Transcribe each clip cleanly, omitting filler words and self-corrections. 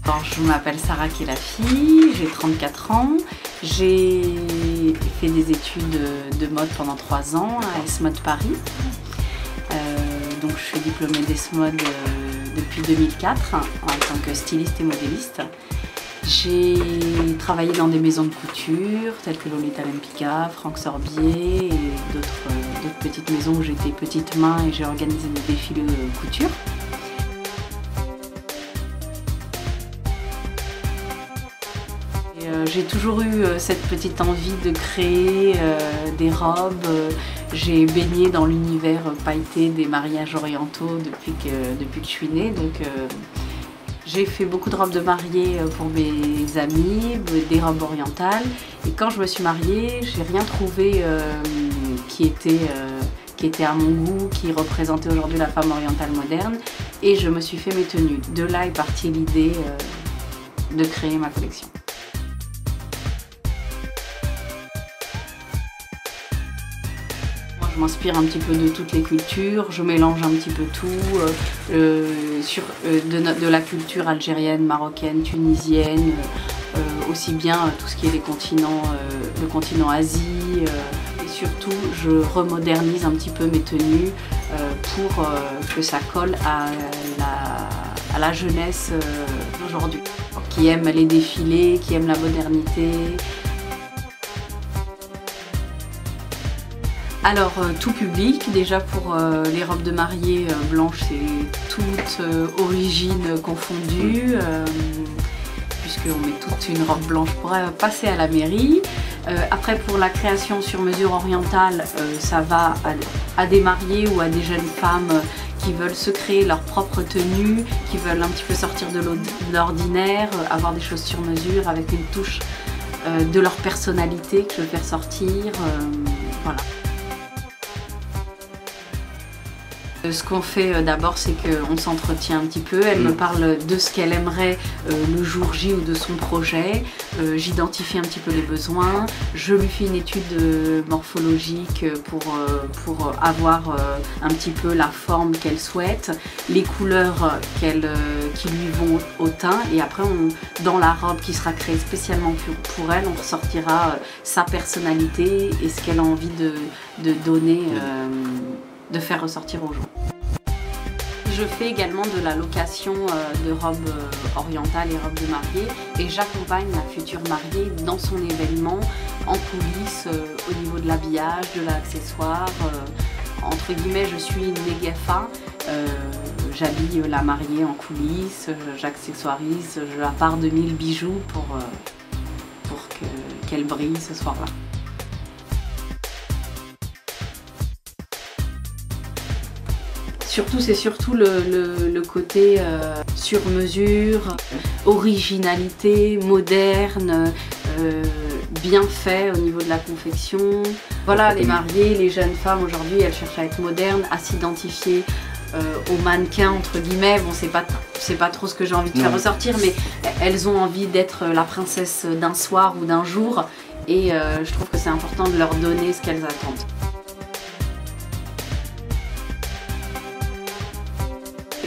Alors, je m'appelle Sarah Kelafi, j'ai 34 ans. J'ai fait des études de mode pendant 3 ans à S-Mode Paris. Donc je suis diplômée d'S-Mode depuis 2004 en tant que styliste et modéliste. J'ai travaillé dans des maisons de couture telles que Lolita Lempicka, Franck Sorbier et d'autres petites maisons où j'étais petite main et j'ai organisé des défilés de couture. J'ai toujours eu cette petite envie de créer des robes. J'ai baigné dans l'univers pailleté des mariages orientaux depuis que je suis née. Donc, j'ai fait beaucoup de robes de mariée pour mes amis, des robes orientales. Et quand je me suis mariée, j'ai rien trouvé qui était à mon goût, qui représentait aujourd'hui la femme orientale moderne. Et je me suis fait mes tenues. De là est partie l'idée de créer ma collection. Je m'inspire un petit peu de toutes les cultures, je mélange un petit peu tout, de la culture algérienne, marocaine, tunisienne, aussi bien tout ce qui est le continent Asie, et surtout je remodernise un petit peu mes tenues pour que ça colle à la jeunesse d'aujourd'hui, qui aime les défilés, qui aime la modernité. Alors, tout public, déjà pour les robes de mariée blanches, c'est toute origine confondue, puisqu'on met toute une robe blanche pour passer à la mairie. Après, pour la création sur mesure orientale, ça va à des mariés ou à des jeunes femmes qui veulent se créer leur propre tenue, qui veulent un petit peu sortir de l'ordinaire, avoir des choses sur mesure avec une touche de leur personnalité que je veux faire sortir. Voilà. Ce qu'on fait d'abord, c'est qu'on s'entretient un petit peu. Elle me parle de ce qu'elle aimerait le jour J ou de son projet. J'identifie un petit peu les besoins. Je lui fais une étude morphologique pour avoir un petit peu la forme qu'elle souhaite, les couleurs qui lui vont au teint. Et après, dans la robe qui sera créée spécialement pour elle, on ressortira sa personnalité et ce qu'elle a envie de donner. De faire ressortir aux gens. Je fais également de la location de robes orientales et robes de mariée et j'accompagne la future mariée dans son événement en coulisses au niveau de l'habillage, de l'accessoire. Entre guillemets, je suis une négafa. J'habille la mariée en coulisses, j'accessoirise, je la pars de 1000 bijoux pour qu'elle brille ce soir-là. C'est surtout le côté sur mesure, originalité, moderne, bien fait au niveau de la confection. Voilà, les mariées, les jeunes femmes aujourd'hui, elles cherchent à être modernes, à s'identifier aux mannequins entre guillemets. Bon, c'est pas trop ce que j'ai envie de faire ressortir, mais elles ont envie d'être la princesse d'un soir ou d'un jour, et je trouve que c'est important de leur donner ce qu'elles attendent.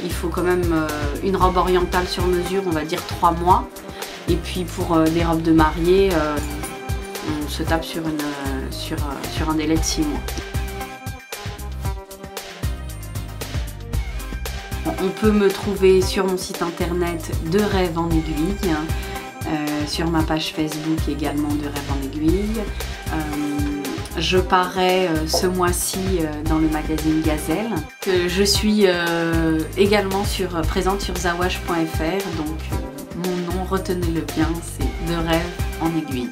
Il faut quand même une robe orientale sur mesure, on va dire 3 mois. Et puis pour des robes de mariée, on se tape sur un délai de 6 mois. On peut me trouver sur mon site internet De Rêve en Aiguille, sur ma page Facebook également De Rêve en Aiguille. Je parais ce mois-ci dans le magazine Gazelle. Je suis également présente sur zawash.fr, donc mon nom, retenez-le bien, c'est De Rêve en Aiguille.